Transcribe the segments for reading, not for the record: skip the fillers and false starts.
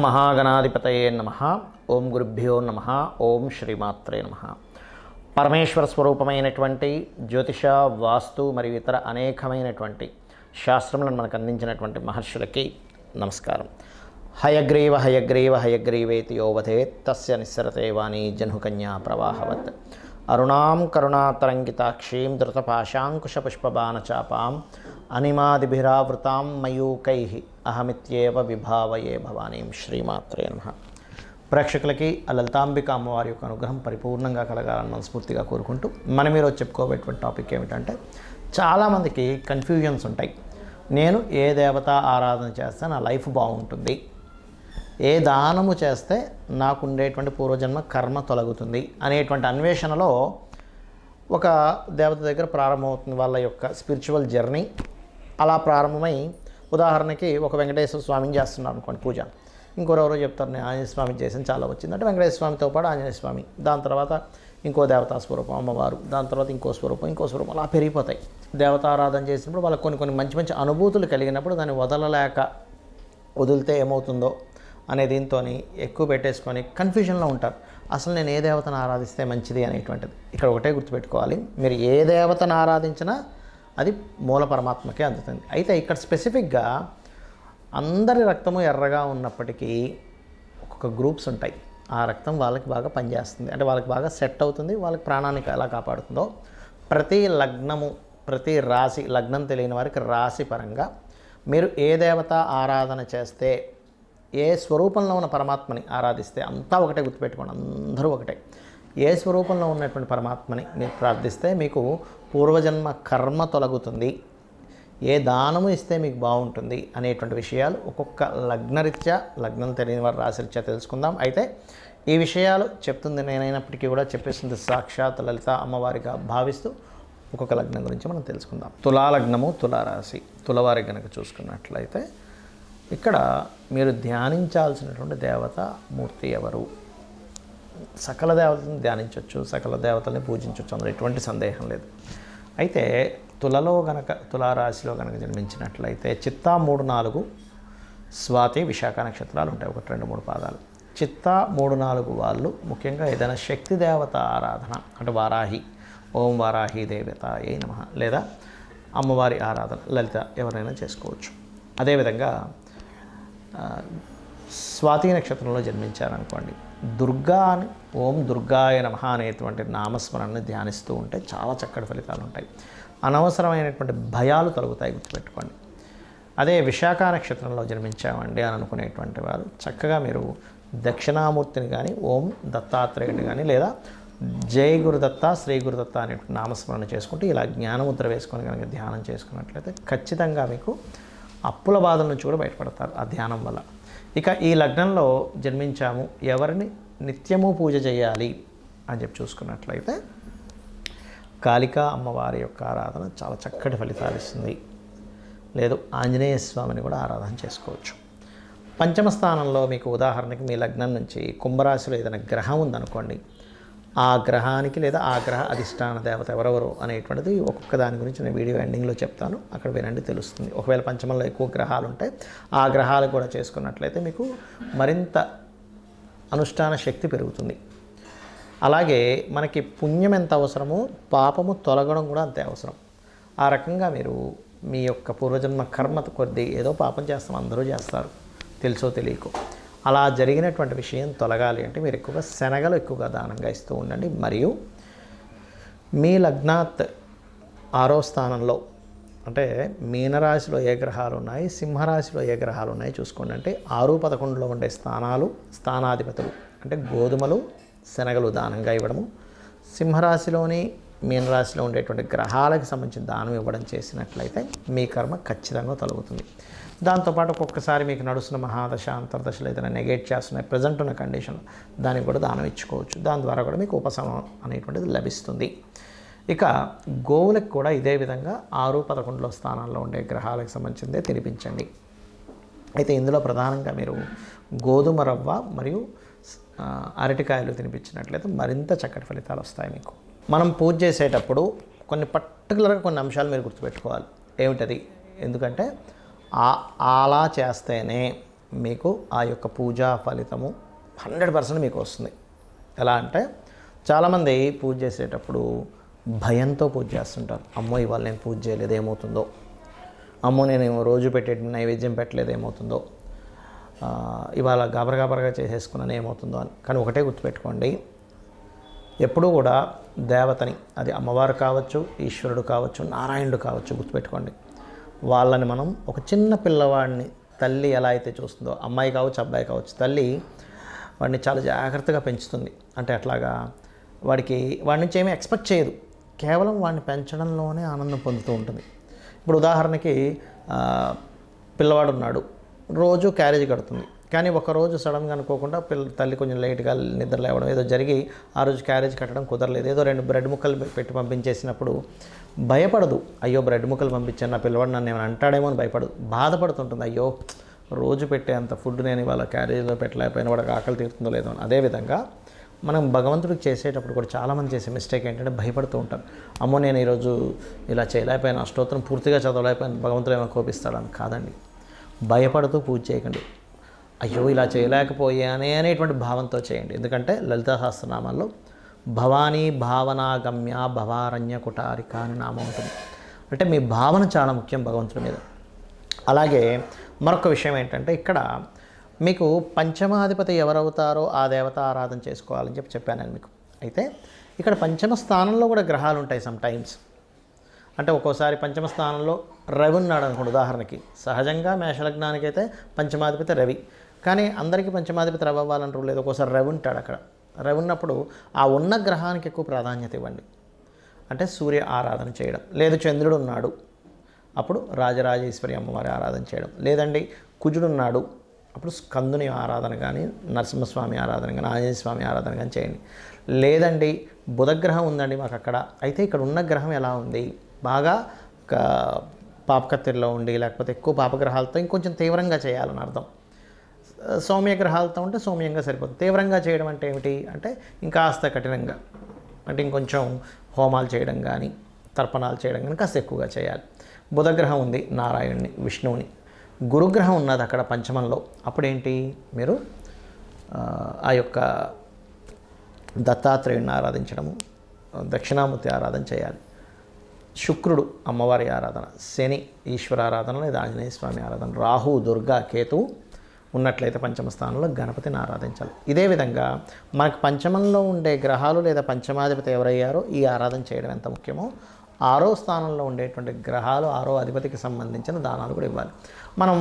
మహాగణాధిపతయే నమః. ఓం గురుభ్యో నమః. ఓం శ్రీమాత్రే నమః. పరమేశ్వర స్వరూపమైనటువంటి జ్యోతిష, వాస్తు మరియు ఇతర అనేకమైనటువంటి శాస్త్రములను మనకు అందించినటువంటి మహర్షులకి నమస్కారం. హయగ్రీవ హయగ్రీవ హయగ్రీవేతి యోవధేత్ తస్య నిస్సరతే వాణి జహ్నుకన్యా ప్రవాహవత్. అరుణాం కరుణాతరంగితాక్షీం ధృతపాశాంకుశపుష్పబాణచాపాం అనిమాదిభిరావృతాం మయూకైః అహమిత్యేవ విభావయే భవానీం. శ్రీమాత్రే నమః. ప్రేక్షకులకి ఆ లలితాంబిక అమ్మవారి యొక్క అనుగ్రహం పరిపూర్ణంగా కలగాలని మనస్ఫూర్తిగా కోరుకుంటూ మనం ఈరోజు చెప్పుకోబోయేటువంటి టాపిక్ ఏమిటంటే, చాలామందికి కన్ఫ్యూజన్స్ ఉంటాయి. నేను ఏ దేవత ఆరాధన చేస్తే నా లైఫ్ బాగుంటుంది, ఏ దానము చేస్తే నాకు ఉండేటువంటి పూర్వజన్మ కర్మ తొలగుతుంది అనేటువంటి అన్వేషణలో ఒక దేవత దగ్గర ప్రారంభమవుతుంది వాళ్ళ యొక్క స్పిరిచువల్ జర్నీ. అలా ప్రారంభమై ఉదాహరణకి ఒక వెంకటేశ్వర స్వామిని చేస్తున్నారు అనుకోండి పూజ, ఇంకోరెవరో చెప్తారు నేను ఆంజనేయ స్వామి చేసిన చాలా వచ్చింది అంటే వెంకటేశ్వర స్వామితో పాటు ఆంజనేయ స్వామి, దాని తర్వాత ఇంకో దేవతా స్వరూపం అమ్మవారు, దాని తర్వాత ఇంకో స్వరూపం అలా పెరిగిపోతాయి. దేవతారాధన చేసినప్పుడు వాళ్ళకి కొన్ని మంచి మంచి అనుభూతులు కలిగినప్పుడు దాన్ని వదిలితే ఏమవుతుందో అనే దీంతో ఎక్కువ పెట్టేసుకొని కన్ఫ్యూజన్లో ఉంటారు. అసలు నేను ఏ దేవతను ఆరాధిస్తే మంచిది అనేటువంటిది ఇక్కడ ఒకటే గుర్తుపెట్టుకోవాలి. మీరు ఏ దేవతను ఆరాధించినా అది మూల పరమాత్మకే అందుతుంది. అయితే ఇక్కడ స్పెసిఫిక్గా అందరి రక్తము ఎర్రగా ఉన్నప్పటికీ ఒక్కొక్క గ్రూప్స్ ఉంటాయి. ఆ రక్తం వాళ్ళకి బాగా పనిచేస్తుంది, అంటే వాళ్ళకి బాగా సెట్ అవుతుంది, వాళ్ళకి ప్రాణానికి ఎలా కాపాడుతుందో. ప్రతి లగ్నము, ప్రతి రాశి, లగ్నం తెలియని వారికి రాశి పరంగా మీరు ఏ దేవత ఆరాధన చేస్తే, ఏ స్వరూపంలో ఉన్న పరమాత్మని ఆరాధిస్తే, అంతా ఒకటే గుర్తుపెట్టుకోండి, అందరూ ఒకటే. ఏ స్వరూపంలో ఉన్నటువంటి పరమాత్మని మీరు ప్రార్థిస్తే మీకు పూర్వజన్మ కర్మ తొలగుతుంది, ఏ దానము ఇస్తే మీకు బాగుంటుంది అనేటువంటి విషయాలు ఒక్కొక్క లగ్నరీత్యా, లగ్నం తెలియని వారి రాశిరీత్యా తెలుసుకుందాం. అయితే ఈ విషయాలు చెప్తుంది నేనైనప్పటికీ కూడా చెప్పేస్తుంది సాక్షాత్ లలిత అమ్మవారిగా భావిస్తూ ఒక్కొక్క లగ్నం గురించి మనం తెలుసుకుందాం. తులాలగ్నము, తులారాశి, తులవారి కనుక చూసుకున్నట్లయితే ఇక్కడ మీరు ధ్యానించాల్సినటువంటి దేవత మూర్తి ఎవరు? సకల దేవతలను ధ్యానించవచ్చు, సకల దేవతల్ని పూజించవచ్చు, అందులో ఎటువంటి సందేహం లేదు. అయితే తులారాశిలో కనుక జన్మించినట్లయితే చిత్తా 3, 4, స్వాతి, విశాఖ నక్షత్రాలు ఉంటాయి, 1, 2, 3 పాదాలు. చిత్తా 3, 4 వాళ్ళు ముఖ్యంగా ఏదైనా శక్తి దేవత ఆరాధన అంటే వారాహి, ఓం వారాహి దేవత ఏ నమః, లేదా అమ్మవారి ఆరాధన లలిత ఎవరైనా చేసుకోవచ్చు. అదేవిధంగా స్వాతి నక్షత్రంలో జన్మించారనుకోండి, దుర్గా అని ఓం దుర్గాయ నమః అనేటువంటి నామస్మరణని ధ్యానిస్తూ ఉంటే చాలా చక్కటి ఫలితాలు ఉంటాయి. అనవసరమైనటువంటి భయాలు తొలగుతాయి, గుర్తుపెట్టుకోండి. అదే విశాఖ నక్షత్రంలో జన్మించామండి అని అనుకునేటువంటి వారు చక్కగా మీరు దక్షిణామూర్తిని కానీ, ఓం దత్తాత్రేయుని కానీ, లేదా జై గురుదత్త, శ్రీ గురుదత్త అనేటువంటి నామస్మరణ చేసుకుంటూ ఇలా జ్ఞానముద్ర వేసుకొని కనుక ధ్యానం చేసుకున్నట్లయితే ఖచ్చితంగా మీకు అప్పుల బాధల నుంచి కూడా బయటపడతారు ఆ ధ్యానం వల్ల. ఇక ఈ లగ్నంలో జన్మించాము, ఎవరిని నిత్యము పూజ చేయాలి అని చెప్పి చూసుకున్నట్లయితే కాళికా అమ్మవారి యొక్క ఆరాధన చాలా చక్కటి ఫలితాలు ఇస్తుంది. లేదు ఆంజనేయ స్వామిని కూడా ఆరాధన చేసుకోవచ్చు. పంచమ స్థానంలో మీకు ఉదాహరణకి మీ లగ్నం నుంచి కుంభరాశిలో ఏదైనా గ్రహం ఉందనుకోండి, ఆ గ్రహానికి లేదా ఆ గ్రహ అధిష్టాన దేవత ఎవరెవరు అనేటువంటిది ఒక్కొక్క దాని గురించి నేను వీడియో ఎండింగ్లో చెప్తాను, అక్కడ వినండి తెలుస్తుంది. ఒకవేళ పంచమంలో ఎక్కువ గ్రహాలు ఉంటాయి, ఆ గ్రహాలు కూడా చేసుకున్నట్లయితే మీకు మరింత అనుష్ఠాన శక్తి పెరుగుతుంది. అలాగే మనకి పుణ్యం ఎంత అవసరమో పాపము తొలగడం కూడా అంతే అవసరం. ఆ రకంగా మీరు మీ యొక్క పూర్వజన్మ కర్మ కొద్దీ ఏదో పాపం చేస్తాం, అందరూ చేస్తారు తెలుసో తెలియకో. అలా జరిగినటువంటి విషయం తొలగాలి అంటే మీరు ఎక్కువగా శనగలు ఎక్కువగా దానంగా ఇస్తూ ఉండండి. మరియు మీ లగ్నాత్ 6వ స్థానంలో అంటే మీనరాశిలో ఏ గ్రహాలు ఉన్నాయి, సింహరాశిలో ఏ గ్రహాలు ఉన్నాయి చూసుకోండి. అంటే 6, 11లో ఉండే స్థానాధిపతులు అంటే గోధుమలు, శనగలు దానంగా ఇవ్వడము, సింహరాశిలోని మీనరాశిలో ఉండేటువంటి గ్రహాలకు సంబంధించిన దానం ఇవ్వడం చేసినట్లయితే మీ కర్మ ఖచ్చితంగా తొలగుతుంది. దాంతోపాటు ఒక్కొక్కసారి మీకు నడుస్తున్న మహాదశ, అంతర్దశలు ఏదైనా నెగేట్ చేస్తున్నాయి ప్రజెంట్ ఉన్న కండిషన్, దానికి కూడా దానం ఇచ్చుకోవచ్చు. దాని ద్వారా కూడా మీకు ఉపశమనం అనేటువంటిది లభిస్తుంది. ఇక గోవులకు కూడా ఇదే విధంగా 6, 11లో స్థానాల్లో ఉండే గ్రహాలకు సంబంధించిందే తినిపించండి. అయితే ఇందులో ప్రధానంగా మీరు గోధుమ రవ్వ మరియు అరటికాయలు తినిపించినట్లయితే మరింత చక్కటి ఫలితాలు వస్తాయి మీకు. మనం పూజ చేసేటప్పుడు పర్టికులర్గా కొన్ని అంశాలు మీరు గుర్తుపెట్టుకోవాలి. ఏమిటది? ఎందుకంటే అలా చేస్తేనే మీకు ఆ యొక్క పూజా ఫలితము 100% మీకు వస్తుంది. ఎలా అంటే చాలామంది పూజ చేసేటప్పుడు భయంతో పూజ చేస్తుంటారు. అమ్మో ఇవాళ నేను పూజ చేయలేదు ఏమవుతుందో, అమ్మో నేను రోజు పెట్టే నైవేద్యం పెట్టలేదు ఏమవుతుందో, ఇవాళ గాబరగా చేసేసుకున్నాను ఏమవుతుందో అని. కానీ ఒకటే గుర్తుపెట్టుకోండి, ఎప్పుడూ కూడా దేవతని, అది అమ్మవారు కావచ్చు, ఈశ్వరుడు కావచ్చు, నారాయణుడు కావచ్చు, గుర్తుపెట్టుకోండి. వాళ్ళని మనం ఒక చిన్న పిల్లవాడిని తల్లి ఎలా అయితే చూస్తుందో, అమ్మాయి కావచ్చు అబ్బాయి కావచ్చు, తల్లి వాడిని చాలా జాగ్రత్తగా పెంచుతుంది. అంటే అట్లాగా వాడి నుంచి ఏమీ ఎక్స్పెక్ట్ చేయదు, కేవలం వాడిని పెంచడంలోనే ఆనందం పొందుతూ ఉంటుంది. ఇప్పుడు ఉదాహరణకి పిల్లవాడు ఉన్నాడు, రోజు క్యారేజ్ కడుతుంది. కానీ ఒకరోజు సడన్గా అనుకోకుండా తల్లి కొంచెం లేట్గా నిద్ర లేవడం ఏదో జరిగి ఆ రోజు క్యారేజ్ కట్టడం కుదరలేదు, ఏదో 2 బ్రెడ్ ముక్కలు పెట్టి పంపించేసినప్పుడు భయపడదు. అయ్యో బ్రెడ్ ముక్కలు పంపించాను, నా పిల్లవాడు నన్ను ఏమైనా అంటాడేమో అని భయపడదు, బాధపడుతుంటుంది. అయ్యో రోజు పెట్టే అంత ఫుడ్ నేను ఇవాళ క్యారేజ్లో పెట్టలేకపోయినా వాడికి ఆకలి తీరుతుందో లేదో అని. అదేవిధంగా మనం భగవంతుడికి చేసేటప్పుడు కూడా చాలామంది చేసే మిస్టేక్ ఏంటంటే భయపడుతూ ఉంటారు. అమ్మో నేను ఈరోజు ఇలా చేయలేకపోయాను, అష్టోత్తరం పూర్తిగా చదవలేకపోయాను, భగవంతుడు ఏమైనా కోపిస్తాడని. కాదండి, భయపడుతూ పూజ చేయకండి. అయ్యో ఇలా చేయలేకపోయానే అనేటువంటి భావంతో చేయండి. ఎందుకంటే లలితా సహస్రనామాల్లో భవానీ భావనాగమ్య భవారణ్య కుటారిక అని నామం ఉంటుంది. అంటే మీ భావన చాలా ముఖ్యం భగవంతుడి మీద. అలాగే మరొక విషయం ఏంటంటే ఇక్కడ మీకు పంచమాధిపతి ఎవరవుతారో ఆ దేవత ఆరాధన చేసుకోవాలని చెప్పాను నేను మీకు. అయితే ఇక్కడ పంచమ స్థానంలో కూడా గ్రహాలు ఉంటాయి సమ్ టైమ్స్. అంటే ఒక్కోసారి పంచమ స్థానంలో రవి ఉన్నాడు అనుకోండి. ఉదాహరణకి సహజంగా మేషలగ్నానికి అయితే పంచమాధిపతి రవి, కానీ అందరికీ పంచమాధిపతి రవి అవ్వాలని రూల్ లేదు. ఒక్కోసారి రవి ఉంటాడు అక్కడ. రవి ఉన్నప్పుడు ఆ ఉన్న గ్రహానికి ఎక్కువ ప్రాధాన్యత ఇవ్వండి. అంటే సూర్య ఆరాధన చేయడం, లేదు చంద్రుడు ఉన్నాడు అప్పుడు రాజరాజేశ్వరి అమ్మవారి ఆరాధన చేయడం, లేదండి కుజుడు ఉన్నాడు అప్పుడు స్కందుని ఆరాధన కానీ, నరసింహస్వామి ఆరాధన కానీ, ఆంజనేయ స్వామి ఆరాధన కానీ చేయండి. లేదండి బుధగ్రహం ఉందండి మాకు అక్కడ, అయితే ఇక్కడ ఉన్న గ్రహం ఎలా ఉంది, బాగా పాపకత్తిరిలో ఉండి లేకపోతే ఎక్కువ పాపగ్రహాలతో ఇంకొంచెం తీవ్రంగా చేయాలని అర్థం. సౌమ్య గ్రహాలతో ఉంటే సౌమ్యంగా సరిపోతుంది. తీవ్రంగా చేయడం అంటే ఏమిటి అంటే ఇంకాస్త కఠినంగా, అంటే ఇంకొంచెం హోమాలు చేయడం కానీ తర్పణాలు చేయడం కానీ కాస్త ఎక్కువగా చేయాలి. బుధగ్రహం ఉంది నారాయణుని విష్ణువుని, గురుగ్రహం ఉన్నది అక్కడ పంచమంలో, అప్పుడేంటి మీరు ఆ యొక్క దత్తాత్రేయుని ఆరాధించడము, దక్షిణామూర్తి ఆరాధన చేయాలి. శుక్రుడు అమ్మవారి ఆరాధన, శని ఈశ్వర ఆరాధన లేదా ఆంజనేయ స్వామి ఆరాధన, రాహు దుర్గా కేతువు ఉన్నట్లయితే పంచమ స్థానంలో గణపతిని ఆరాధించాలి. ఇదే విధంగా మనకు పంచమంలో ఉండే గ్రహాలు లేదా పంచమాధిపతి ఎవరయ్యారో ఈ ఆరాధన చేయడం ఎంత ముఖ్యమో 6వ స్థానంలో ఉండేటువంటి గ్రహాలు 6వ అధిపతికి సంబంధించిన దానాలు కూడా ఇవ్వాలి. మనం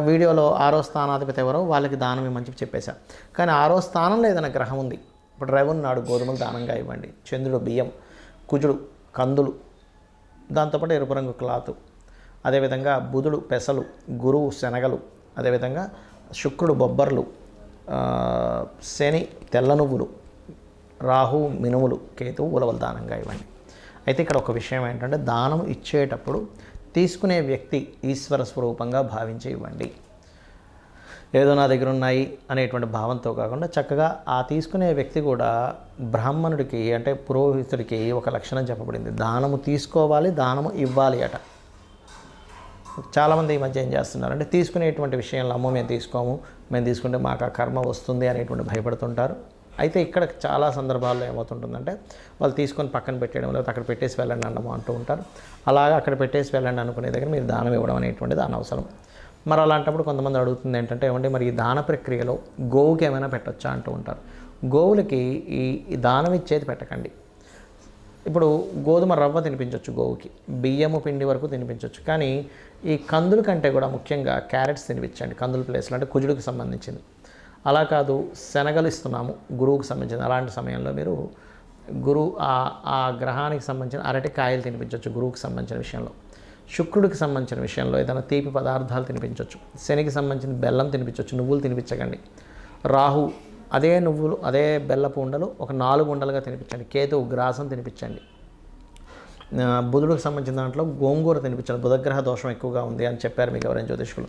వీడియోలో 6వ స్థానాధిపతి ఎవరో వాళ్ళకి దానం ఇవ్వమని చెప్పేశాం. కానీ 6వ స్థానంలో ఏదైనా గ్రహం ఉంది, ఇప్పుడు రవి ఉన్నాడు గోధుమలు దానంగా ఇవ్వండి, చంద్రుడు బియ్యం, కుజుడు కందులు, దాంతోపాటు ఎరుపు రంగు క్లాతు, అదేవిధంగా బుధుడు పెసలు, గురువు శనగలు, అదేవిధంగా శుక్రుడు బొబ్బర్లు, శని తెల్ల నువ్వులు, రాహు మినుములు, కేతువు ఉలవలు దానంగా ఇవ్వండి. అయితే ఇక్కడ ఒక విషయం ఏంటంటే దానం ఇచ్చేటప్పుడు తీసుకునే వ్యక్తి ఈశ్వర స్వరూపంగా భావించి ఇవ్వండి. ఏదో నా దగ్గర ఉన్నాయి అనేటువంటి భావంతో కాకుండా చక్కగా ఆ తీసుకునే వ్యక్తి కూడా బ్రాహ్మణుడికి అంటే పురోహితుడికి ఒక లక్షణం చెప్పబడింది, దానము తీసుకోవాలి దానము ఇవ్వాలి అట. చాలామంది ఈ మధ్య ఏం చేస్తున్నారంటే తీసుకునేటువంటి విషయంలో అమ్మో మేము తీసుకోము, మేము తీసుకుంటే మాకు ఆ కర్మ వస్తుంది అనేటువంటి భయపడుతుంటారు. అయితే ఇక్కడ చాలా సందర్భాల్లో ఏమవుతుంటుందంటే వాళ్ళు తీసుకొని పక్కన పెట్టేయడం లేదా అక్కడ పెట్టేసి వెళ్ళండి అన్నమో అంటూ ఉంటారు. అలాగా అక్కడ పెట్టేసి వెళ్ళండి అనుకునే దగ్గర మీరు దానం ఇవ్వడం అనేటువంటిది అనవసరం. మరి అలాంటప్పుడు కొంతమంది అడుగుతుంది ఏంటంటే ఏమంటే మరి ఈ దాన ప్రక్రియలో గోవుకి ఏమైనా పెట్టొచ్చా అంటూ ఉంటారు. గోవులకి ఈ దానం ఇచ్చేది పెట్టకండి. ఇప్పుడు గోధుమ రవ్వ తినిపించవచ్చు గోవుకి, బియ్యము పిండి వరకు తినిపించవచ్చు, కానీ ఈ కందుల కంటే కూడా ముఖ్యంగా క్యారెట్స్ తినిపించండి కందుల ప్లేస్లో, అంటే కుజుడికి సంబంధించింది. అలా కాదు శనగలు ఇస్తున్నాము గురువుకి సంబంధించింది, అలాంటి సమయంలో మీరు ఆ గ్రహానికి సంబంధించిన అరటికాయలు తినిపించవచ్చు గురువుకి సంబంధించిన విషయంలో. శుక్రుడికి సంబంధించిన విషయంలో ఏదైనా తీపి పదార్థాలు తినిపించవచ్చు. శనికి సంబంధించిన బెల్లం తినిపించవచ్చు, నువ్వులు తినిపించకండి. రాహు అదే నువ్వులు అదే బెల్లపు ఉండలు ఒక 4 ఉండలుగా తినిపించండి. కేతువు గ్రాసం తినిపించండి. బుధుడికి సంబంధించిన దాంట్లో గోంగూర తినిపించండి. బుధగ్రహ దోషం ఎక్కువగా ఉంది అని చెప్పారు మీకు ఎవరైనా జ్యోతిష్కులు,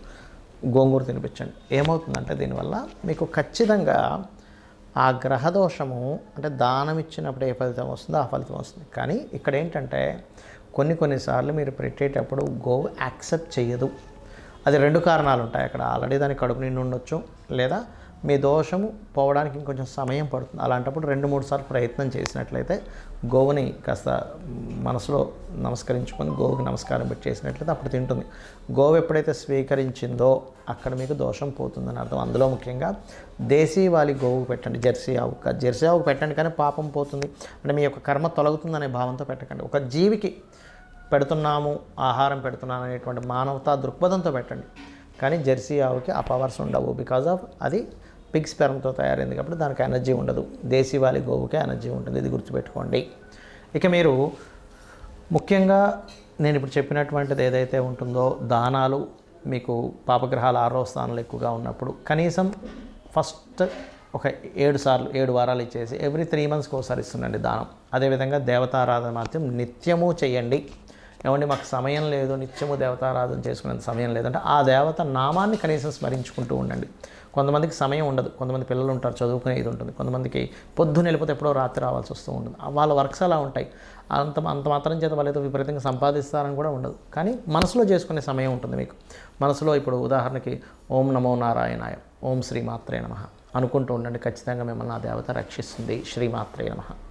గోంగూర తినిపించండి. ఏమవుతుందంటే దీనివల్ల మీకు ఖచ్చితంగా ఆ గ్రహదోషము అంటే దానం ఇచ్చినప్పుడు ఏ ఫలితం వస్తుందో ఆ ఫలితం వస్తుంది. కానీ ఇక్కడ ఏంటంటే కొన్నిసార్లు మీరు పెట్టేటప్పుడు గోవు యాక్సెప్ట్ చేయదు. అది 2 కారణాలు ఉంటాయి అక్కడ. ఆల్రెడీ దానికి కడుపు నిండి ఉండొచ్చు, లేదా మీ దోషము పోవడానికి ఇంకొంచెం సమయం పడుతుంది. అలాంటప్పుడు 2-3 సార్లు ప్రయత్నం చేసినట్లయితే, గోవుని కాస్త మనసులో నమస్కరించుకొని గోవుకి నమస్కారం పెట్టి చేసినట్లయితే అప్పుడు తింటుంది. గోవు ఎప్పుడైతే స్వీకరించిందో అక్కడ మీకు దోషం పోతుందని అర్థం. అందులో ముఖ్యంగా దేశీవాలి గోవుకు పెట్టండి, జెర్సీ ఆవుకు పెట్టండి, కానీ పాపం పోతుంది అంటే మీ యొక్క కర్మ తొలగుతుందనే భావంతో పెట్టకండి. ఒక జీవికి పెడుతున్నాము, ఆహారం పెడుతున్నాను అనేటువంటి మానవతా దృక్పథంతో పెట్టండి. కానీ జెర్సీ ఆవుకి ఆ పవర్స్ ఉండవు. బికాజ్ ఆఫ్ అది పిగ్ స్పెర్మ్తో తయారైంది కాబట్టి దానికి ఎనర్జీ ఉండదు. దేశీవాలి గోవుకే ఎనర్జీ ఉంటుంది, ఇది గుర్తుపెట్టుకోండి. ఇక మీరు ముఖ్యంగా నేను ఇప్పుడు చెప్పినటువంటిది ఏదైతే ఉంటుందో, దానాలు మీకు పాపగ్రహాలు 6వ స్థానంలో ఎక్కువగా ఉన్నప్పుడు కనీసం ఫస్ట్ ఒక 7 వారాలు ఇచ్చేసి ఎవ్రీ 3 మంత్స్కి ఒకసారి ఇస్తుండండి దానం. అదేవిధంగా దేవతారాధన మాత్రం నిత్యము చేయండి. ఏమండి మాకు సమయం లేదు, నిత్యము దేవతారాధన చేసుకునేంత సమయం లేదంటే ఆ దేవత నామాన్ని కనీసం స్మరించుకుంటూ ఉండండి. కొంతమందికి సమయం ఉండదు, కొంతమంది పిల్లలు ఉంటారు, చదువుకునేది ఉంటుంది, కొంతమందికి పొద్దున్న వెళ్ళిపోతే ఎప్పుడో రాత్రి రావాల్సి వస్తూ ఉంటుంది. వాళ్ళ వర్క్స్ అలా ఉంటాయి. అంత మాత్రం చేత వాళ్ళు ఏదో విపరీతంగా సంపాదిస్తారని కూడా ఉండదు. కానీ మనసులో చేసుకునే సమయం ఉంటుంది మీకు. మనసులో ఇప్పుడు ఉదాహరణకి ఓం నమో నారాయణాయ, ఓం శ్రీమాత్రే నమః అనుకుంటూ ఉండండి. ఖచ్చితంగా మిమ్మల్ని ఆ దేవత రక్షిస్తుంది. శ్రీమాత్రే నమః.